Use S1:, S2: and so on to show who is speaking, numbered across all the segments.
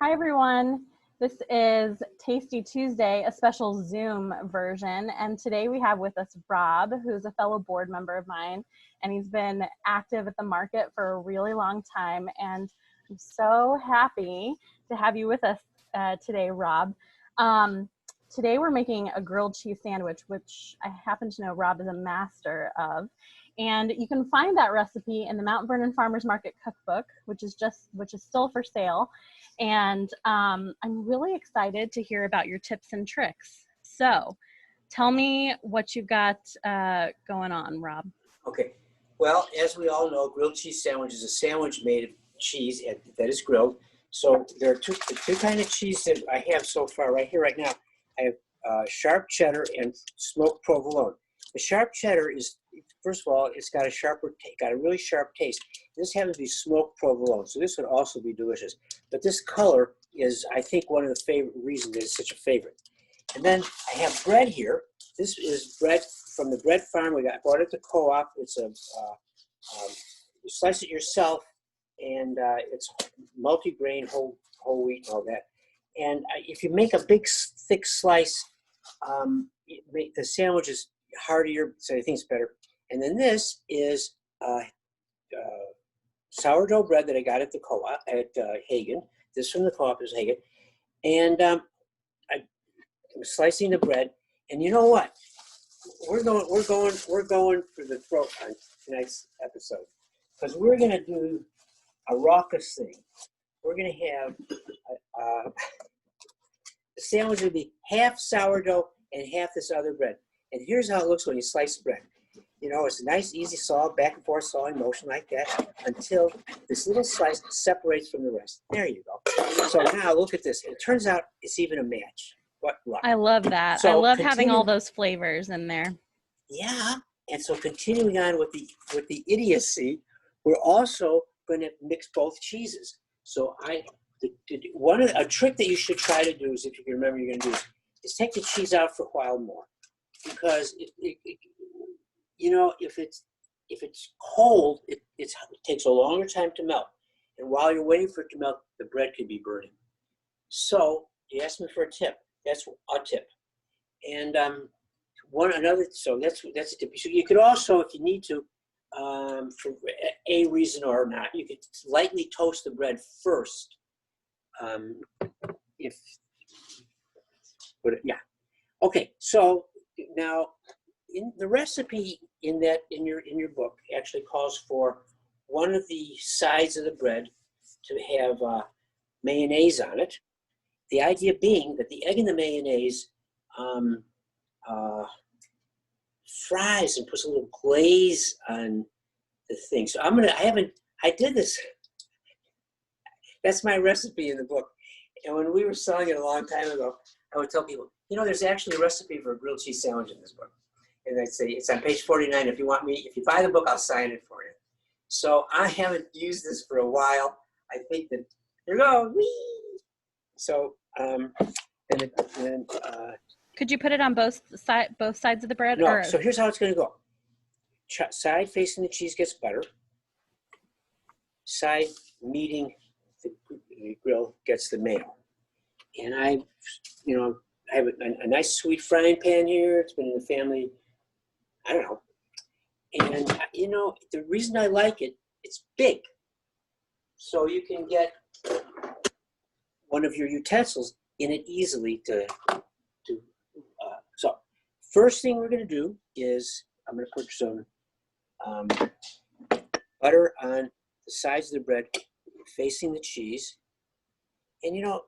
S1: Hi, everyone. This is Tasty Tuesday, a special Zoom version. And today we have with us Rob, who's a fellow board member of mine, and he's been active at the market for a really long time. And I'm so happy to have you with us today, Rob. Today we're making a grilled cheese sandwich, which I happen to know Rob is a master of. And you can find that recipe in the Mount Vernon Farmers Market Cookbook, which is still for sale. And I'm really excited to hear about your tips and tricks. So tell me what you've got going on, Rob.
S2: Okay. Well, as we all know, grilled cheese sandwich is a sandwich made of cheese that is grilled. So there are two kinds of cheese that I have so far right here, right now. I have sharp cheddar and smoked provolone. The sharp cheddar is, first of all, it's got a really sharp taste. This happens to be smoked provolone, so this would also be delicious. But this color is, I think, one of the favorite reasons that it's such a favorite. And then I have bread here. This is bread from the bread farm. I bought it at the co-op. It's you slice it yourself, and it's multi-grain, whole wheat, and all that. And if you make a big, thick slice, the sandwich is heartier, so I think it's better. And then this is sourdough bread that I got at the co-op at Hagen. This from the co-op is Hagen. And I'm slicing the bread. And you know what? We're going for the throat on tonight's episode, because we're going to do a raucous thing. We're going to have the sandwich will be half sourdough and half this other bread. And here's how it looks when you slice bread. You know, it's a nice, easy saw, back and forth sawing motion like that until this little slice separates from the rest. There you go. So now look at this. It turns out it's even a match. What luck.
S1: I love that. So I love having all those flavors in there.
S2: Yeah. And so continuing on with the idiocy, we're also going to mix both cheeses. So a trick that you should try to do is, if you can remember, you're going to do is take the cheese out for a while more, because you know, if it's cold, it takes a longer time to melt, and while you're waiting for it to melt, the bread could be burning. So you asked me for a tip. That's a tip. And so that's a tip. So you could also, if you need to, for a reason or not, you could lightly toast the bread first. Okay. So now, in the recipe in your book actually calls for one of the sides of the bread to have mayonnaise on it. The idea being that the egg in the mayonnaise fries and puts a little glaze on the thing. So I did this. That's my recipe in the book. And when we were selling it a long time ago, I would tell people, you know, there's actually a recipe for a grilled cheese sandwich in this book. And I'd say, it's on page 49. If you buy the book, I'll sign it for you. So I haven't used this for a while. I think that, here we go. Whee! So,
S1: could you put it on both sides of the bread?
S2: No, so here's how it's going to go. Side facing the cheese gets butter. Side meeting the grill gets the mayo. And I have a nice sweet frying pan here. It's been in the family, I don't know. And, you know, the reason I like it, it's big. So you can get one of your utensils in it easily so first thing we're going to do is I'm going to put some butter on the sides of the bread facing the cheese. And, you know,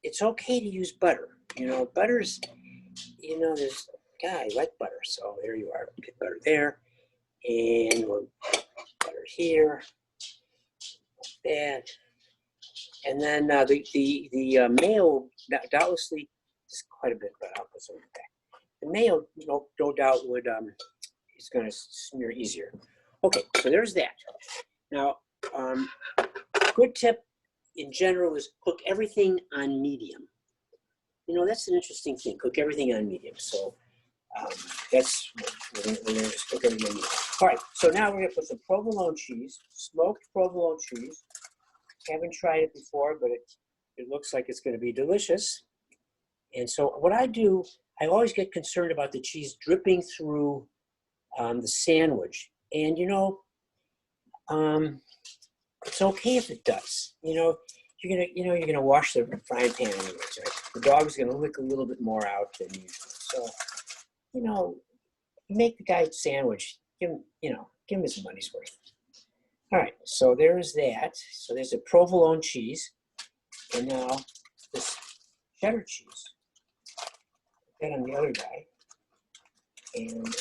S2: it's okay to use butter. You know, butter's, you know, I like butter. So there you are. Get butter there. And we'll butter here. Like that. And then the mayo, doubtlessly, is quite a bit, but I'll put some back. The mayo, no doubt, is going to smear easier. Okay, so there's that. Now, good tip in general is cook everything on medium. You know, that's an interesting thing. Cook everything on medium. So we're going to just cook everything on medium. All right, so now we're going to put some provolone cheese, smoked provolone cheese. Haven't tried it before, but it looks like it's going to be delicious. And so what I do, I always get concerned about the cheese dripping through the sandwich. And it's okay if it does. You're gonna wash the frying pan anyways, right? The dog's gonna lick a little bit more out than usual. So, you make the guy a sandwich. Give him his money's worth. All right, so there's that. So there's a provolone cheese, and now this cheddar cheese. Put that on the other guy, and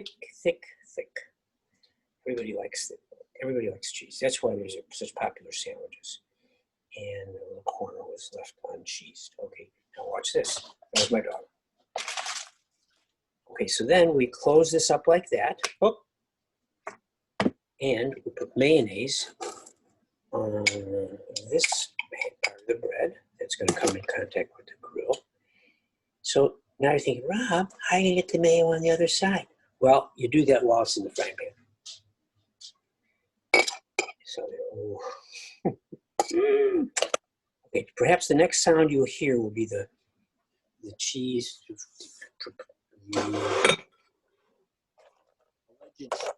S2: thick. Everybody likes cheese. That's why there's such popular sandwiches. And the little corner was left uncheesed. Okay, now watch this. There's my dog. Okay, so then we close this up like that. Oh. And we put mayonnaise on this part of the bread that's going to come in contact with the grill. So now you're thinking, Rob, how are you going to get the mayo on the other side? Well, you do that while it's in the frying pan. So, okay, perhaps the next sound you'll hear will be the cheese, the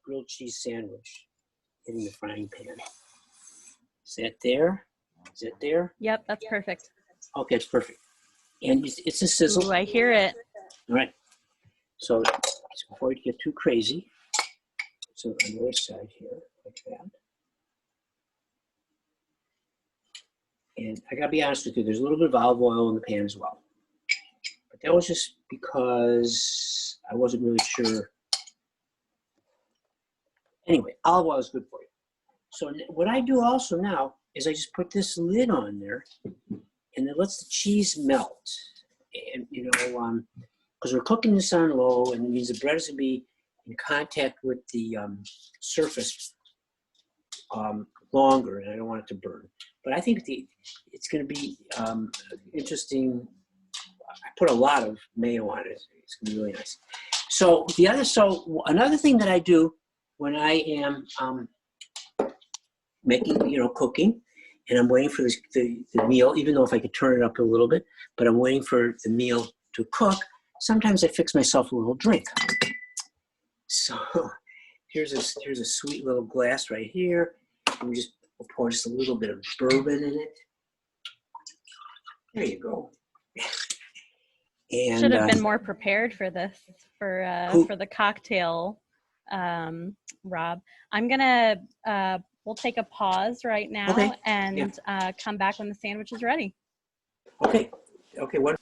S2: grilled cheese sandwich hitting the frying pan. Is that there? Is it there?
S1: Yep, that's perfect.
S2: Okay, it's perfect. And it's a sizzle.
S1: Ooh, I hear it.
S2: All right. So before you get too crazy, so on the other side here, like that. And I gotta be honest with you, there's a little bit of olive oil in the pan as well. But that was just because I wasn't really sure. Anyway, olive oil is good for you. So what I do also now is I just put this lid on there, and it lets the cheese melt. And because we're cooking this on low, and it means the bread is gonna be in contact with the surface longer, and I don't want it to burn. But I think it's going to be interesting. I put a lot of mayo on it. It's going to be really nice. So another thing that I do when I am making, cooking, and I'm waiting for the meal, even though if I could turn it up a little bit, but I'm waiting for the meal to cook, sometimes I fix myself a little drink. So here's a sweet little glass right here. And we'll pour just a little bit of bourbon in it. There you go. And
S1: should have been more prepared for this, for the cocktail, Rob. I'm gonna we'll take a pause right now,
S2: okay.
S1: and come back when the sandwich is ready.
S2: Okay. What?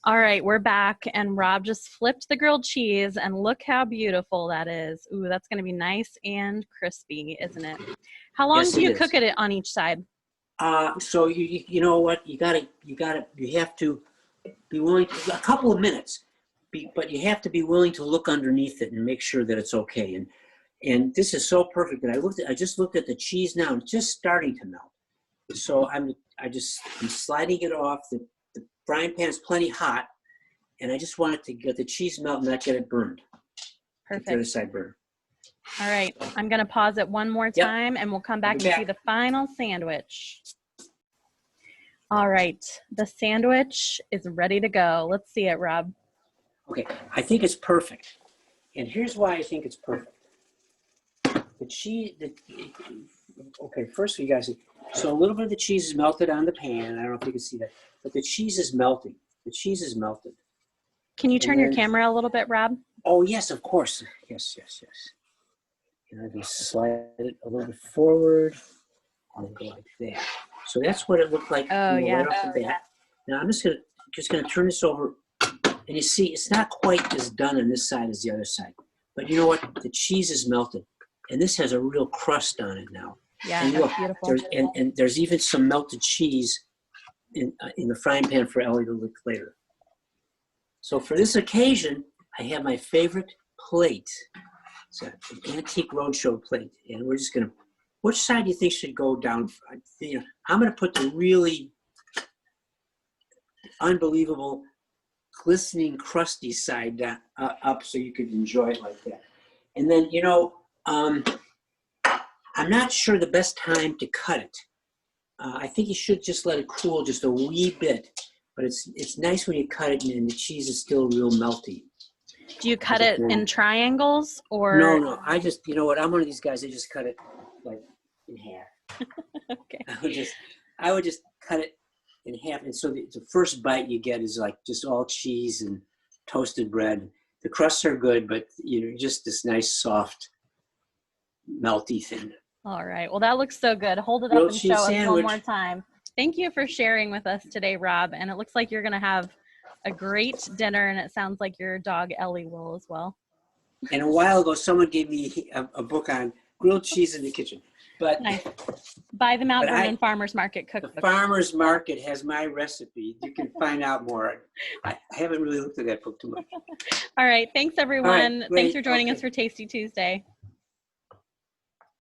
S1: All right, we're back, and Rob just flipped the grilled cheese, and look how beautiful that is. Ooh, that's going to be nice and crispy, isn't it? How long do you cook it on each side?
S2: So you know what, you have to be willing to, a couple of minutes, but you have to be willing to look underneath it and make sure that it's okay. And this is so perfect that I just looked at the cheese now, and it's just starting to melt. So I'm sliding it off. The frying pan is plenty hot, and I just want it to get the cheese melt and not get it burned.
S1: Perfect.
S2: Get the other side burned.
S1: All right, I'm going to pause it one more time, and we'll come back and see the final sandwich. All right, the sandwich is ready to go. Let's see it, Rob.
S2: Okay, I think it's perfect. And here's why I think it's perfect. The cheese, okay, first you guys see, so a little bit of the cheese is melted on the pan. I don't know if you can see that, but the cheese is melting. The cheese is melted.
S1: Can you turn your camera a little bit, Rob?
S2: Oh, yes, of course. Yes. And I can slide it a little bit forward and go like that. So that's what it looked like right off the bat. Now I'm just gonna turn this over, and you see it's not quite as done on this side as the other side. But you know what? The cheese is melted, and this has a real crust on it now.
S1: Yeah,
S2: and look,
S1: beautiful.
S2: And there's even some melted cheese in the frying pan for Ellie to lick later. So for this occasion, I have my favorite plate. It's an antique roadshow plate, and we're just gonna. Which side do you think should go down? I'm gonna put the really unbelievable, glistening, crusty side down, up so you could enjoy it like that. And then I'm not sure the best time to cut it. I think you should just let it cool just a wee bit. But it's nice when you cut it and the cheese is still real melty.
S1: Do you cut it in triangles or?
S2: No. I just, you know what? I'm one of these guys. I just cut it like in half.
S1: Okay.
S2: I would just cut it in half, and so the first bite you get is like just all cheese and toasted bread. The crusts are good, but just this nice soft, melty thing.
S1: All right. Well, that looks so good. Hold it
S2: Grilled
S1: up and show
S2: cheese
S1: us
S2: sandwich.
S1: one more time. Thank you for sharing with us today, Rob. And it looks like you're going to have a great dinner, and it sounds like your dog Ellie will as well.
S2: And a while ago, someone gave me a book on grilled cheese in the kitchen. But
S1: nice. By the Mount Vernon Farmers Market Cookbook.
S2: The Farmers Market has my recipe. You can find out more. I haven't really looked at that book too much.
S1: All right. Thanks, everyone.
S2: Right,
S1: thanks for joining us for Tasty Tuesday.